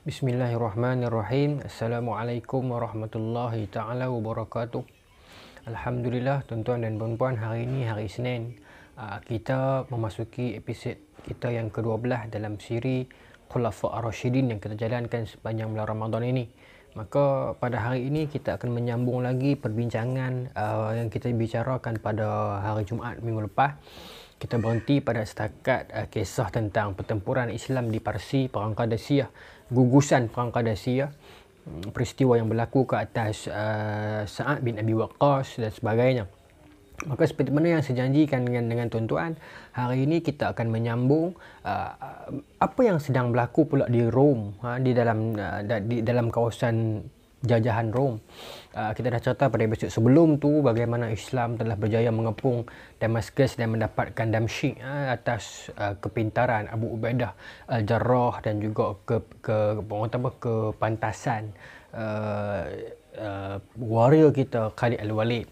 Bismillahirrahmanirrahim. Assalamualaikum warahmatullahi taala wabarakatuh. Alhamdulillah tuan-tuan dan puan-puan, hari ini hari Isnin, kita memasuki episod kita yang ke-12 dalam siri Khulafa Ar-Rasyidin yang kita jalankan sepanjang bulan Ramadan ini. Maka pada hari ini kita akan menyambung lagi perbincangan yang kita bicarakan pada hari Jumaat minggu lepas. Kita berhenti pada setakat kisah tentang pertempuran Islam di Parsi, Perang Qadasiyah, gugusan Perang Qadasiyah, peristiwa yang berlaku ke atas Sa'ad bin Abi Waqqas dan sebagainya. Maka seperti mana yang saya janjikan dengan tuan-tuan, hari ini kita akan menyambung apa yang sedang berlaku pula di Rom, di dalam kawasan jajahan Rom. Kita dah cerita pada episod sebelum tu bagaimana Islam telah berjaya mengepung Damaskus dan mendapatkan Damsyik atas kepintaran Abu Ubaidah Al-Jarrah dan juga kepantasan warrior kita Khalid Al-Walid.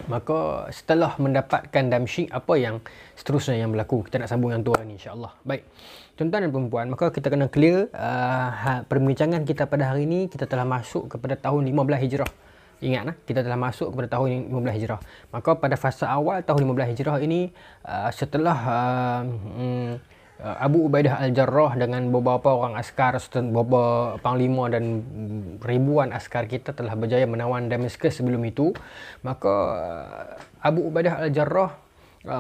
Maka setelah mendapatkan Damsyik, apa yang seterusnya yang berlaku? Kita nak sambung yang tu ni insya-Allah. Baik. Tuan-tuan dan puan-puan, maka kita kena clear perbincangan kita pada hari ini. Kita telah masuk kepada tahun 15 Hijrah. Ingat, kita telah masuk kepada tahun 15 Hijrah. Maka pada fasa awal tahun 15 Hijrah ini, setelah Abu Ubaidah Al-Jarrah dengan beberapa orang askar, beberapa panglima dan ribuan askar kita telah berjaya menawan Damaskus sebelum itu, maka Abu Ubaidah Al-Jarrah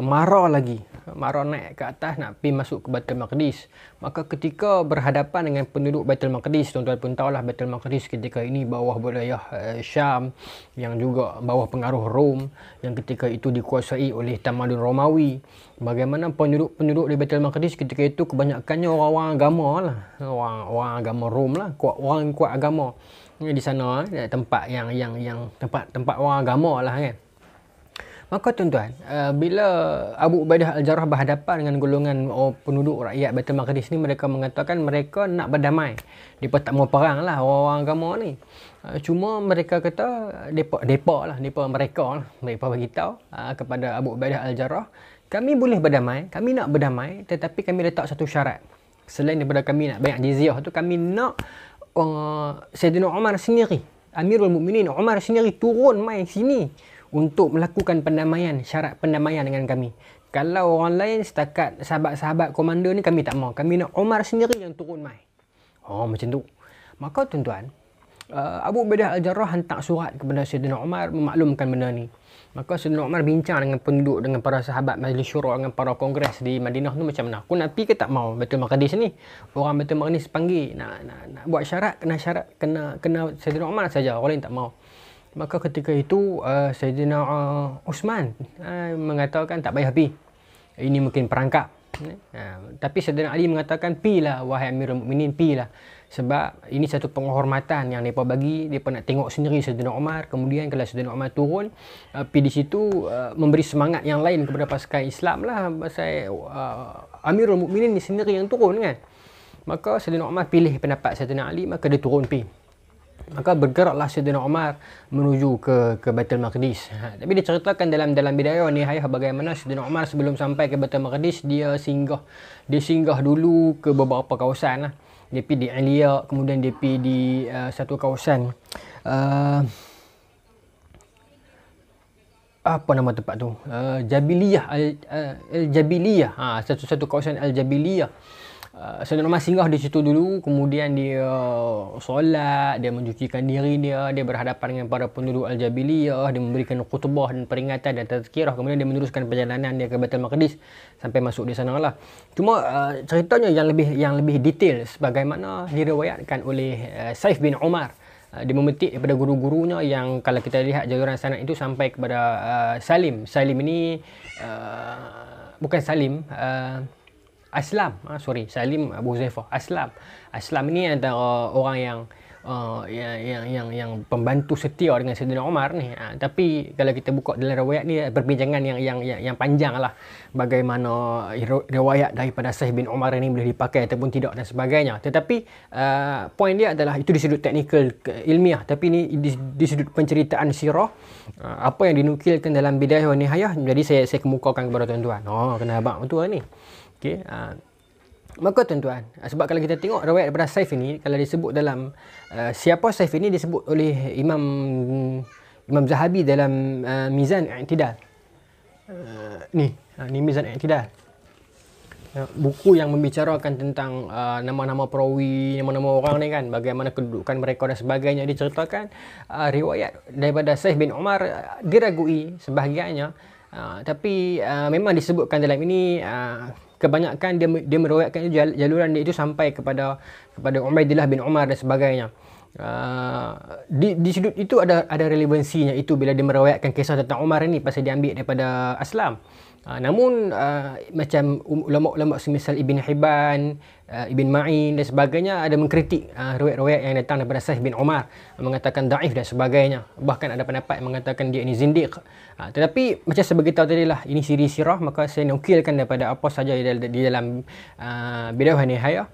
marah naik ke atas nak pergi masuk ke Baitul Maqdis. Maka ketika berhadapan dengan penduduk Baitul Maqdis, tuan-tuan pun tahulah Baitul Maqdis ketika ini bawah wilayah Syam yang juga bawah pengaruh Rom, yang ketika itu dikuasai oleh tamadun Romawi. Bagaimana penduduk di Baitul Maqdis ketika itu kebanyakannya orang-orang agama lah, orang agama Rom lah, orang kuat agama. Di sana tempat yang tempat orang agama lah kan. Maka tuan-tuan, bila Abu Ubaidah Al-Jarrah berhadapan dengan golongan penduduk rakyat Baitul Maqdis ni, mereka mengatakan mereka nak berdamai. Mereka tak mau perang lah orang agama ni. Cuma mereka kata, mereka beritahu kepada Abu Ubaidah Al-Jarrah, kami boleh berdamai, kami nak berdamai, tetapi kami letak satu syarat. Selain daripada kami nak bayar jizyah tu, kami nak Sayyidina Umar sendiri, Amirul Mukminin Umar sendiri turun mai sini untuk melakukan pendamaian, syarat pendamaian dengan kami. Kalau orang lain setakat sahabat-sahabat komander ni kami tak mau. Kami nak Umar sendiri yang turun mai. Macam tu. Maka tuan-tuan, Abu Ubaidah Al-Jarrah hantar surat kepada Sayyidina Umar memaklumkan benda ni. Maka Sayyidina Umar bincang dengan penduduk, dengan para sahabat Majlis Syura, dengan para kongres di Madinah tu macam mana. Aku nak pergi ke tak mau Baitul Maqdis ni? Orang Baitul Maqdis panggil nak buat syarat, kena Sayyidina Umar saja, orang lain tak mau. Maka ketika itu Sayyidina Uthman mengatakan tak payah pergi. Ini mungkin perangkap. Tapi Sayyidina Ali mengatakan pilah wahai Amirul Mukminin, pilah. Sebab ini satu penghormatan yang mereka bagi. Mereka nak tengok sendiri Sayyidina Umar. Kemudian kalau Sayyidina Umar turun, pergi di situ memberi semangat yang lain kepada pasukan Islam lah. Pasal Amirul Mukminin ni sendiri yang turun kan. Maka Sayyidina Umar pilih pendapat Sayyidina Ali, maka dia turun pergi. Maka bergeraklah Sayyidina Umar menuju ke Baitul Maqdis. Tapi diceritakan dalam bidayah wa nihayah bagaimana Sayyidina Umar sebelum sampai ke Baitul Maqdis, dia singgah dulu ke beberapa kawasan lah. Dia pergi di Aliyah, kemudian dia pergi di satu kawasan apa nama tempat tu? Jabiliyah, Al-Jabiliyah. Satu kawasan Al-Jabiliyah. Sayyidina Umar singgah di situ dulu, kemudian dia solat, dia mencucikan diri dia berhadapan dengan para penduduk Al-Jabiliyah, dia memberikan khutbah dan peringatan dan tazkirah, kemudian dia meneruskan perjalanan dia ke Baitul Maqdis sampai masuk di sana lah. Cuma ceritanya yang lebih detail sebagaimana diriwayatkan oleh Saif bin Umar. Dia memetik daripada guru-gurunya yang kalau kita lihat jaluran sanad itu sampai kepada Salim. Salim ini bukan Salim, Aslam, Salim Abu Zaifah. Aslam ini antara orang yang pembantu setia dengan Sayyidina Umar ni. Tapi kalau kita buka dalam riwayat ni, perbincangan yang panjang lah bagaimana riwayat daripada Sahih bin Umar ini boleh dipakai ataupun tidak dan sebagainya. Tetapi poin dia adalah itu di sudut teknikal ilmiah, tapi ni di sudut penceritaan sirah, apa yang dinukilkan dalam Bidayah wa Nihayah. Jadi saya kemukakan kepada tuan-tuan. Kena abang betul ni. Okey. Maka tuan-tuan, sebab kalau kita tengok riwayat daripada Saif ini, kalau disebut dalam siapa Saif ini disebut oleh Imam Zahabi dalam Mizan I'tidal. Ni Mizan I'tidal. Buku yang membicarakan tentang nama-nama perawi, nama-nama orang ni kan, bagaimana kedudukan mereka dan sebagainya. Diceritakan riwayat daripada Saif bin Umar diragui sebahagiannya, tapi memang disebutkan dalam ini kebanyakan dia meriwayatkan jaluran dia itu sampai kepada Ubaidillah bin Umar dan sebagainya. Di sudut itu ada relevansinya itu bila dia meriwayatkan kisah tentang Umar ni, pasal dia ambil daripada Aslam. Namun macam ulama-ulama semisal Ibn Hibban, Ibn Ma'in dan sebagainya ada mengkritik riwayat-riwayat yang datang daripada Saif bin Umar, mengatakan daif dan sebagainya. Bahkan ada pendapat yang mengatakan dia ini zindiq. Tetapi macam saya beritahu tadi lah, ini siri sirah, maka saya nukilkan daripada apa saja di dalam Bidayah wa Nihayah.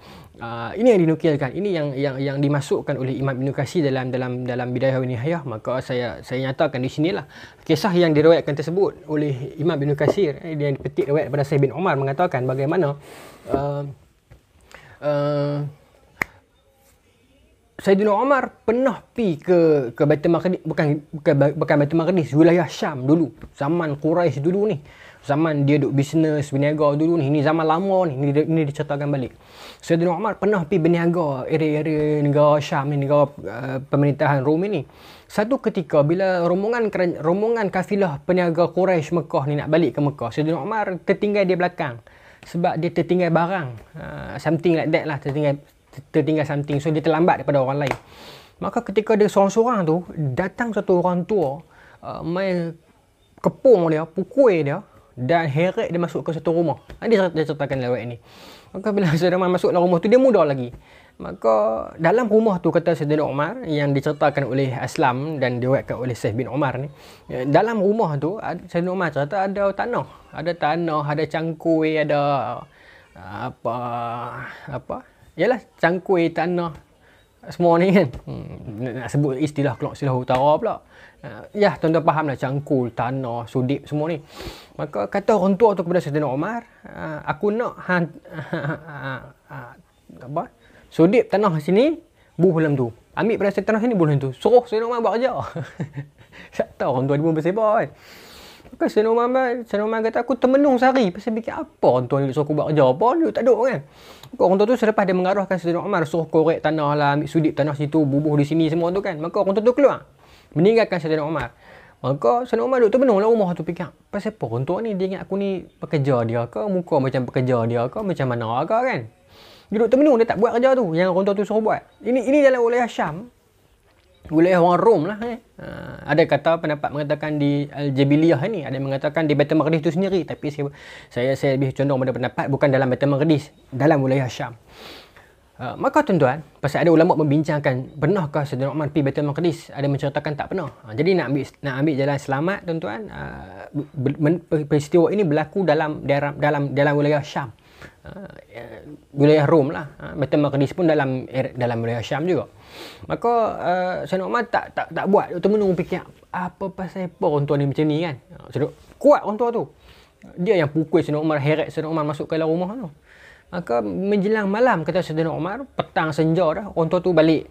Ini yang dinukilkan, ini yang dimasukkan oleh Imam Ibn Katsir dalam Bidayah wa Nihayah. Maka saya nyatakan di sinilah kisah yang diriwayatkan tersebut oleh Imam Ibn Katsir, dia petik riwayat daripada Saif bin Umar mengatakan bagaimana Sayyidina Umar pernah pergi ke Baitul Maqdis, bukan Baitul Maqdis, wilayah Syam dulu, zaman Quraisy dulu ni. Zaman dia duk bisnes, berniaga dulu ni. Ini zaman lama ni. Ini diceritakan balik. Sayyidina Umar pernah pergi berniaga area-area negara Syam ni, negara pemerintahan Rom ni. Satu ketika bila rombongan kafilah peniaga Quraisy Mekah ni nak balik ke Mekah, Sayyidina Umar tertinggal di belakang. Sebab dia tertinggal barang. Something like that lah. Tertinggal something. So dia terlambat daripada orang lain. Maka ketika dia seorang-seorang tu, datang satu orang tua, main kepung dia, pukul dia, dan heret dia masuk ke satu rumah. Dia ceritakan lewat ini. Maka bila Sayyidina Umar masuk dalam rumah tu, dia muda lagi. Maka dalam rumah tu, kata Sayyidina Umar, yang diceritakan oleh Aslam dan diriwayatkan oleh Saif bin Umar ni, dalam rumah tu Sayyidina Umar cerita ada tanah, ada cangkui, ada apa yalah, cangkui, tanah semua ni kan. Nak sebut istilah utara pula. Ya, tuan-tuan faham lah, cangkul, tanah, sudip semua ni. Maka kata orang tua tu kepada Sayyidina Umar, aku nak sudip tanah sini, buh dalam tu. Ambil pada tanah sini, buh dalam tu. Suruh Sayyidina Umar buat kerja. Tak tahu orang tua dia pun bersebar kan. Maka Sayyidina Umar kata, aku termenung sehari. Pasal fikir apa orang tua ni suruh aku buat kerja apa, dia tak ada kan. Maka orang tua tu selepas dia mengarahkan Sayyidina Umar, suruh korek tanah lah, ambil sudip tanah situ, bubuh di sini semua tu kan. Maka orang tua tu keluar, meninggalkan Sayyidina Umar. Maka Sayyidina Umar duduk termenung lah rumah tu, fikir, pasal apa orang tua ni dia ingat aku ni pekerja dia ke, muka macam pekerja dia ke, macam mana ke kan. Dia duduk termenung, dia tak buat kerja tu yang orang tua tu suruh buat. Ini dalam wilayah Syam, wilayah orang Rom lah. Ada kata pendapat mengatakan di Al-Jabiliyah ni, ada yang mengatakan di Baitul Maqdis tu sendiri, tapi saya lebih condong pada pendapat bukan dalam Baitul Maqdis, dalam wilayah Syam. Maka tuan-tuan, pasal ada ulama membincangkan, pernahkah Sayyidina Umar pergi Baitul Maqdis? Ada menceritakan tak pernah. Jadi nak ambil jalan selamat tuan-tuan, peristiwa ini berlaku dalam wilayah Syam. Wilayah Rom lah. Baitul Maqdis pun dalam wilayah Syam juga. Maka Sayyidina Umar tak buat, termenung fikir apa pasal apa orang tua ni macam ni kan. Kuat orang tua tu. Dia yang pukul Sayyidina Umar, heret Sayyidina Umar masuk ke dalam rumah tu. Maka menjelang malam, kata Sayyidina Umar, petang senja dah, orang tua tu balik.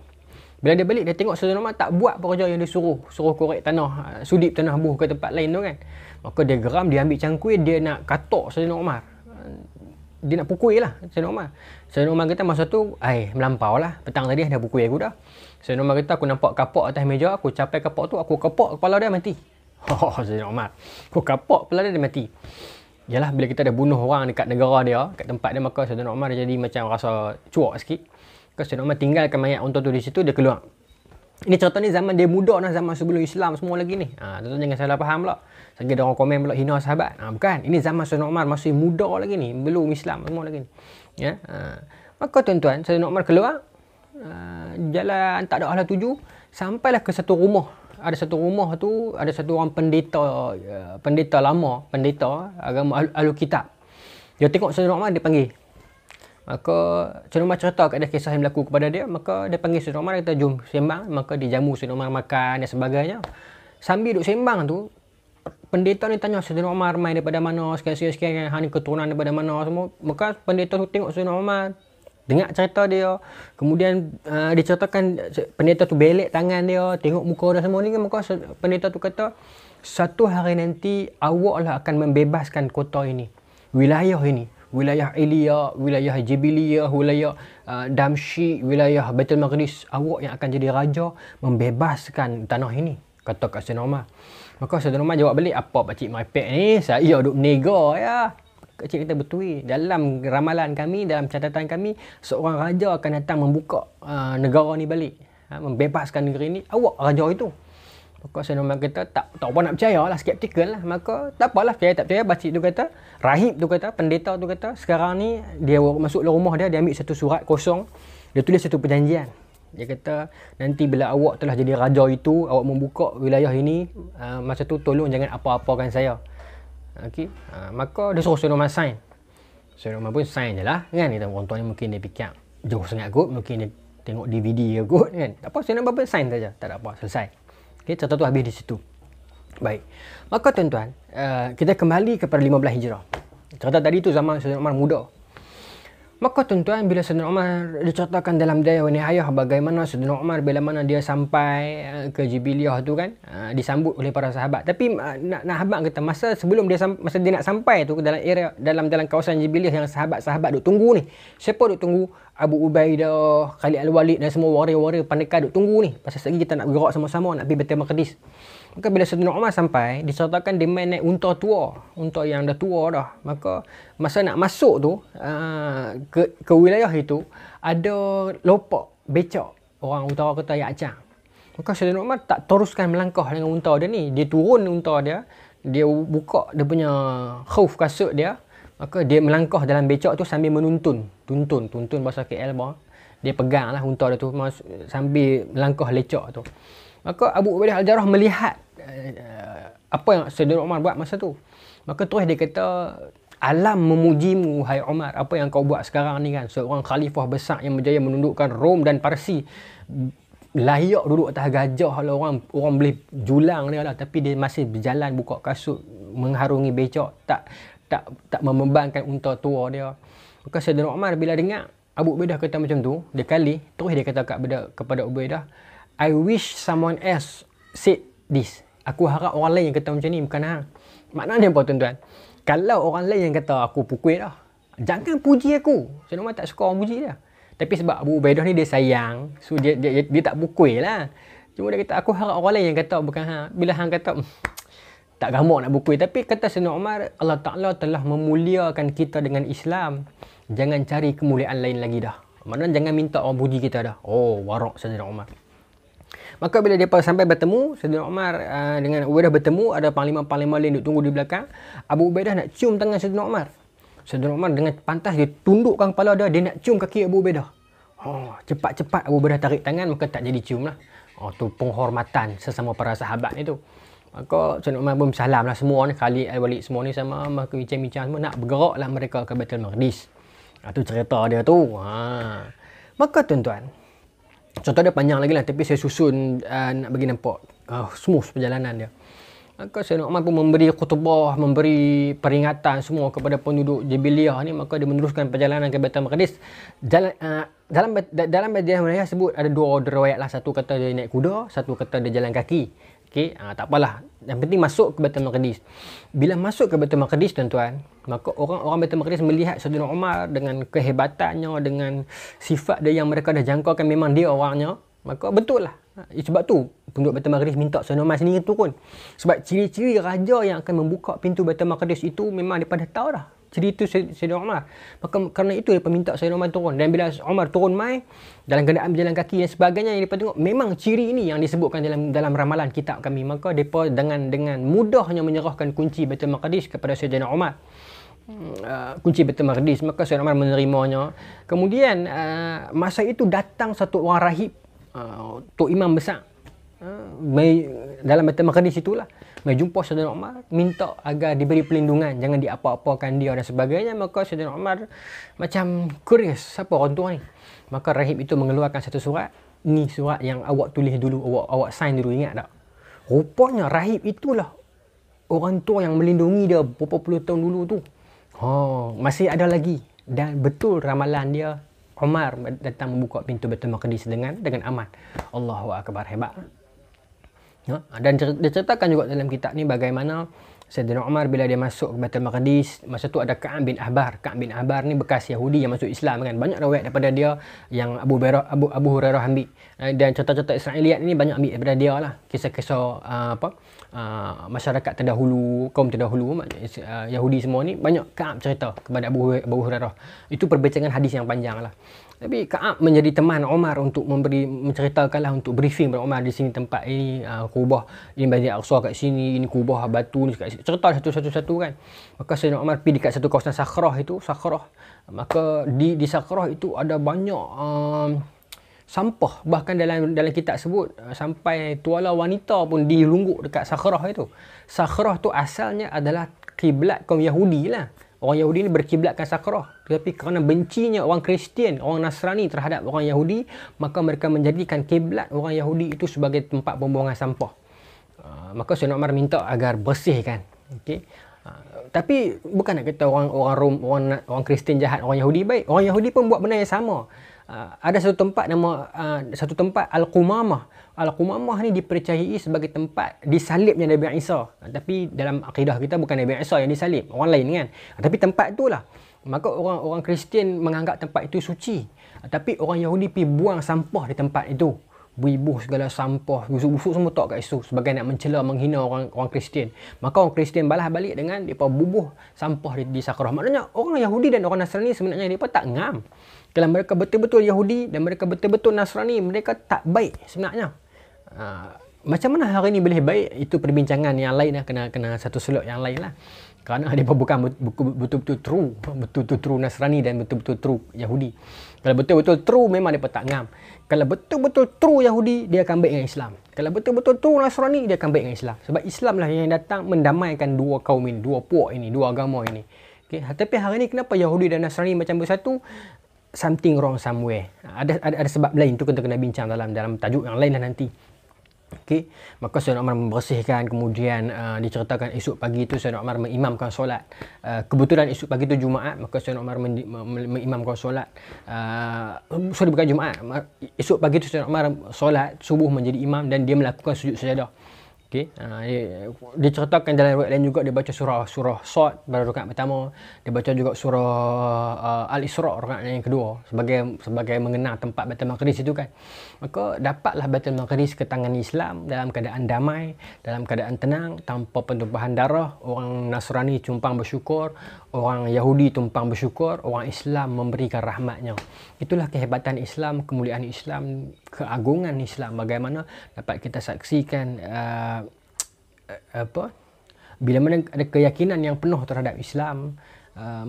Bila dia balik, dia tengok Sayyidina Umar tak buat pekerja yang dia suruh korek tanah, sudip tanah buh ke tempat lain tu kan. Maka dia geram, dia ambil cangkui, dia nak katok Sayyidina Umar. Dia nak pukul lah Sayyidina Umar. Sayyidina Umar kata masa tu, melampau lah, petang tadi dah pukul aku dah. Sayyidina Umar kata, aku nampak kapak atas meja, aku capai kapak tu, aku kapak kepala dia, mati. Sayyidina Umar, aku kapak kepala dia mati. Yalah, bila kita dah bunuh orang dekat negara dia, kat tempat dia, maka Sayyidina Umar dia jadi macam rasa cuak sikit. Maka Sayyidina Umar tinggalkan mayat orang tu di situ, dia keluar. Ini cerita ni zaman dia muda lah, zaman sebelum Islam semua lagi ni. Tuan-tuan jangan salah faham pula. Sehingga ada orang komen pula hina sahabat. Bukan, ini zaman Sayyidina Umar masih muda lagi ni, belum Islam semua lagi ni. Ya. Maka tuan-tuan, Sayyidina Umar keluar, jalan tak ada arah tuju, sampailah ke satu rumah. Ada satu rumah tu, ada satu orang pendeta lama, pendeta agama Ahlul Kitab. Dia tengok Sayyidina Umar, dia panggil. Maka Sayyidina Umar cerita kat dia kisah yang berlaku kepada dia. Maka dia panggil Sayyidina Umar, dia kata jom sembang. Maka dia jamu Sayyidina Umar makan dan sebagainya. Sambil duduk sembang tu, pendeta ni tanya Saidina Umar mai daripada mana, sekian-sekian, hang ni keturunan daripada mana semua. Maka pendeta tu tengok Saidina Umar, dengar cerita dia. Kemudian dia ceritakan pendeta tu belek tangan dia, tengok muka dia semua ni. Maka pendeta tu kata, satu hari nanti awak lah akan membebaskan kota ini, wilayah ini, wilayah Elia, wilayah Jibiliyah, wilayah Damsyik, wilayah Baitul Maqdis. Awak yang akan jadi raja membebaskan tanah ini, kata kat Saidina Umar. Maka Saidina Umar jawab balik, apa pakcik merepek ni, saya duk menega ya. Pakcik kata, betul. Dalam ramalan kami, dalam catatan kami, seorang raja akan datang membuka negara ni balik, membebaskan negeri ni, awak raja itu. Maka Saidina Umar kata, tak apa nak percaya lah, skeptikal lah. Maka tak apalah, percaya tak percaya. Pakcik tu kata, rahib tu kata, pendeta tu kata, sekarang ni dia masuk dalam rumah dia, dia ambil satu surat kosong, dia tulis satu perjanjian. Dia kata, nanti bila awak telah jadi raja itu, awak membuka wilayah ini, masa tu tolong jangan apa-apakan saya. Okey. Maka dia suruh Saidina Umar sign. Saidina Umar pun sign je lah kan. Orang tuanya mungkin dia fikir jauh sangat kot, mungkin dia tengok DVD ke kot kan. Tak apa, Saidina Umar pun sign saja, tak ada apa, selesai. Okey, cerita tu habis di situ. Baik. Maka tuan-tuan, kita kembali kepada 15 Hijrah. Cerita tadi tu zaman Saidina Umar muda. Maka tuan-tuan, bila Saidina Umar diceritakan dalam Bidayah wa Nihayah bagaimana Saidina Umar bila mana dia sampai ke Jibiliyah tu kan, disambut oleh para sahabat. Tapi nak habaq kata, masa sebelum dia masa dia nak sampai tu dalam area dalam kawasan Jibiliyah yang sahabat-sahabat duk tunggu ni. Siapa duk tunggu? Abu Ubaidah, Khalid Al-Walid dan semua warrior-warrior pendekar duk tunggu ni. Pasal lagi kita nak bergerak sama-sama nak pergi Baitul Maqdis. Maka bila Saidina Umar sampai, diceritakan dia main naik unta tua, unta yang dah tua dah. Maka masa nak masuk tu ke wilayah itu, ada lopak, becak orang utara kata Yak Acang. Maka Saidina Umar tak teruskan melangkah dengan unta dia ni. Dia turun unta dia, dia buka dia punya khuf kasut dia. Maka dia melangkah dalam becak tu sambil menuntun. Tuntun bahasa KL bang. Dia pegang lah unta dia tu sambil melangkah lecak tu. Maka Abu Ubaidah Al-Jarrah melihat apa yang Saidina Umar buat masa tu. Maka terus dia kata, alam memujimu hai Umar, apa yang kau buat sekarang ni kan, seorang khalifah besar yang berjaya menundukkan Rom dan Parsi, layak duduk atas gajah lah, orang boleh julang dia lah, tapi dia masih berjalan buka kasut, mengharungi becak, tak membebankan unta tua dia. Maka Saidina Umar bila dengar Abu Ubaidah kata macam tu, dia kali terus dia kata kepada Ubaidah, I wish someone else said this. Aku harap orang lain yang kata macam ni, bukan hang. Maknanya apa tuan-tuan? Kalau orang lain yang kata aku pukul dah, jangan puji aku. Saidina Umar tak suka orang puji dia. Tapi sebab Abu Ubaidah ni dia sayang, so dia tak pukul lah. Cuma dia kata, aku harap orang lain yang kata, bukan hang. Bila hang kata tak gamak nak pukul. Tapi kata Saidina Umar, Allah Ta'ala telah memuliakan kita dengan Islam. Jangan cari kemuliaan lain lagi dah. Maknanya jangan minta orang puji kita dah. Oh, warak Saidina Umar. Maka bila dia sampai bertemu, Saidina Umar dengan Ubaidah bertemu, ada panglima-panglima lain duk tunggu di belakang. Abu Ubaidah nak cium tangan Saidina Umar. Saidina Umar dengan pantas dia tundukkan kepala dia nak cium kaki Abu Ubaidah. Cepat-cepat Abu Ubaidah tarik tangan, maka tak jadi cium lah. Tu penghormatan sesama para sahabat itu. Maka Saidina Umar pun salam lah semua ni, Khalid Al-Walid semua ni sama, maka bincang-bincang semua, nak bergerak lah mereka ke Baitul Maqdis. Itu cerita dia tu. Maka tuan-tuan, contoh dia panjang lagi lah, tapi saya susun nak bagi nampak smooth perjalanan dia. Maka Saidina Umar pun memberi khutbah, memberi peringatan semua kepada penduduk Jibiliyah ni. Maka dia meneruskan perjalanan ke Baitul Maqdis. Dalam Bidayah wa Nihayah sebut ada dua riwayat lah. Satu kata dia naik kuda, satu kata dia jalan kaki. Okey, tak apalah. Yang penting masuk ke Baitul Maqdis. Bila masuk ke Baitul Maqdis tuan-tuan, maka orang Baitul Maqdis melihat Saidina Umar dengan kehebatannya, dengan sifat dia yang mereka dah jangkakan memang dia orangnya. Maka betul lah. Sebab tu penduduk Baitul Maqdis minta Saidina Umar sendiri turun. Sebab ciri-ciri raja yang akan membuka pintu Baitul Maqdis itu memang dia pada tahu dah. Ciri itu Saidina Umar. Maka kerana itu dia minta Saidina Umar turun. Dan bila Umar turun mai dalam keadaan berjalan kaki dan sebagainya, yang dia tengok memang ciri ini yang disebutkan dalam ramalan kitab kami. Maka depa dengan mudahnya menyerahkan kunci Baitul Maqdis kepada Saidina Umar. Kunci Baitul Maqdis. Maka Saidina Umar menerimanya. Kemudian masa itu datang satu orang rahib, tok imam besar, dalam Baitul Maqdis itulah, mai jumpa Saidina Umar, minta agar diberi perlindungan, jangan diapa-apakan dia dan sebagainya. Maka Saidina Umar macam curious, siapa orang tua ni? Maka rahib itu mengeluarkan satu surat. Ni surat yang awak tulis dulu, awak sign dulu, ingat tak? Rupanya rahib itulah orang tua yang melindungi dia beberapa puluh tahun dulu tu. Masih ada lagi. Dan betul ramalan dia, Umar datang membuka pintu Baitul Maqdis dengan aman. Allahu Akbar, hebat. Dan dia ceritakan juga dalam kitab ni bagaimana Sayyidina Umar bila dia masuk ke Baitul Maqdis, masa tu ada Ka'ab bin Ahbar. Ka'ab bin Ahbar ni bekas Yahudi yang masuk Islam kan. Banyak riwayat daripada dia yang Abu Hurairah ambil. Dan cerita-cerita Israiliyat ni banyak ambil daripada dia lah. Kisah-kisah masyarakat terdahulu, kaum terdahulu, Yahudi semua ni banyak Ka'ab cerita kepada Abu Hurairah. Itu perbincangan hadis yang panjang lah. Tapi Ka'ab menjadi teman Umar untuk menceritakanlah, untuk briefing kepada Umar, di sini tempat ini, kubah ini, Masjid Al-Aqsa kat sini, ini kubah batu ni kat sini. Cerita satu-satu kan. Maka Sayyidina Umar pergi dekat satu kawasan Sakhrah itu, maka di Sakhrah itu ada banyak sampah. Bahkan dalam kitab sebut sampai tuala wanita pun dilungguk dekat Sakhrah itu. Sakhrah tu asalnya adalah kiblat kaum Yahudi lah. Orang Yahudi ni berkiblatkan Sakhrah. Tetapi kerana bencinya orang Kristian, orang Nasrani terhadap orang Yahudi, maka mereka menjadikan kiblat orang Yahudi itu sebagai tempat pembuangan sampah. Maka Sayyidina Umar minta agar bersihkan. Okay? Tapi bukan nak kata orang Kristian jahat, orang Yahudi baik. Orang Yahudi pun buat benda yang sama. Ada satu tempat Al-Qumamah. Al-Qumamah ni dipercayai sebagai tempat disalibnya Nabi Isa. Tapi dalam akidah kita bukan Nabi Isa yang disalib, orang lain kan. Tapi tempat itulah. Maka orang Kristian menganggap tempat itu suci. Tapi orang Yahudi pergi buang sampah di tempat itu. Buih-buih segala sampah, busuk-busuk semua tak kat situ sebagai nak mencela, menghina orang Kristian. Maka orang Kristian balas balik dengan mereka bubuh sampah di Sakhrah. Maknanya orang Yahudi dan orang Nasrani sebenarnya mereka tak ngam. Kalau mereka betul-betul Yahudi dan mereka betul-betul Nasrani, mereka tak baik sebenarnya. Macam mana hari ni boleh baik? Itu perbincangan yang lain lah. Kena satu slot yang lain lah. Kerana dia bukan betul-betul true Nasrani dan betul-betul true Yahudi. Kalau betul-betul true, memang dia tak ngam. Kalau betul-betul true Yahudi, dia akan baik dengan Islam. Kalau betul-betul true Nasrani, dia akan baik dengan Islam. Sebab Islam lah yang datang mendamaikan dua kaum ini, dua puak ini, dua agama ini. Okay? Tapi hari ni kenapa Yahudi dan Nasrani macam bersatu? Something wrong somewhere. Ada sebab lain tu, kita kena bincang dalam tajuk yang lain lah nanti. Okay. Maka Sayyidina Umar membersihkan, kemudian diceritakan esok pagi itu Sayyidina Umar mengimamkan solat. Kebetulan esok pagi itu Jumaat, maka Sayyidina Umar mengimamkan solat. Bukan Jumaat. Esok pagi itu Sayyidina Umar solat subuh menjadi imam dan dia melakukan sujud sajadah. Okay. Diceritakan dalam riwayat lain juga, dia baca surah Sad pada rakaat pertama, dia baca juga surah Al-Isra rakaat yang kedua sebagai mengenang tempat Baitul Maqdis itu kan. Maka dapatlah Baitul Maqdis ke tangan Islam dalam keadaan damai, dalam keadaan tenang, tanpa pentumpahan darah. Orang Nasrani tumpang bersyukur, orang Yahudi tumpang bersyukur, orang Islam memberikan rahmatnya. Itulah kehebatan Islam, kemuliaan Islam, keagungan Islam. Bagaimana dapat kita saksikan bila mana ada keyakinan yang penuh terhadap Islam,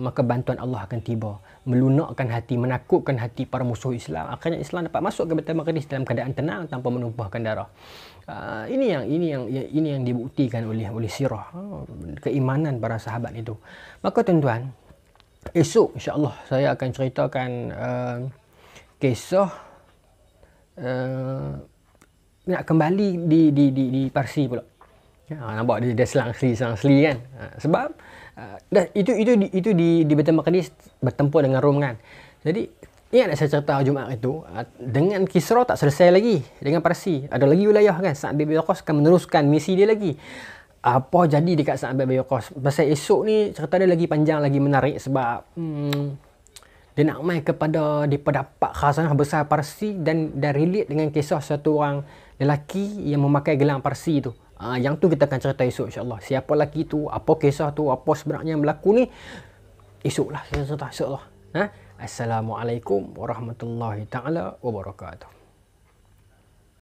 maka bantuan Allah akan tiba, melunakkan hati, menakutkan hati para musuh Islam. Akhirnya Islam dapat masuk ke Baitul Maqdis dalam keadaan tenang tanpa menumpahkan darah. Ini yang dibuktikan oleh sirah, keimanan para sahabat itu. Maka tuan-tuan, esok insya-Allah saya akan ceritakan kisah nak kembali di Parsi pula. Nampak dia selang asli kan. Sebab itu di Baitul Maqdis bertempur dengan Rom kan. Jadi ingat saya cerita Jumaat itu, dengan Kisra tak selesai lagi dengan Parsi. Ada lagi wilayah kan. Sa'ad bin Abi Waqqas akan meneruskan misi dia lagi. Apa jadi dekat Sa'ad bin Abi Waqqas? Pasal esok ni cerita dia lagi panjang, lagi menarik sebab dia nak main kepada dapat khazanah besar Parsi dan relate dengan kisah satu orang lelaki yang memakai gelang Parsi tu. Yang tu kita akan cerita esok insya-Allah. Siapa lelaki tu, apa kisah tu, apa sebenarnya yang berlaku ni, esoklah kita cerita insya-Allah. Assalamualaikum warahmatullahi taala wabarakatuh.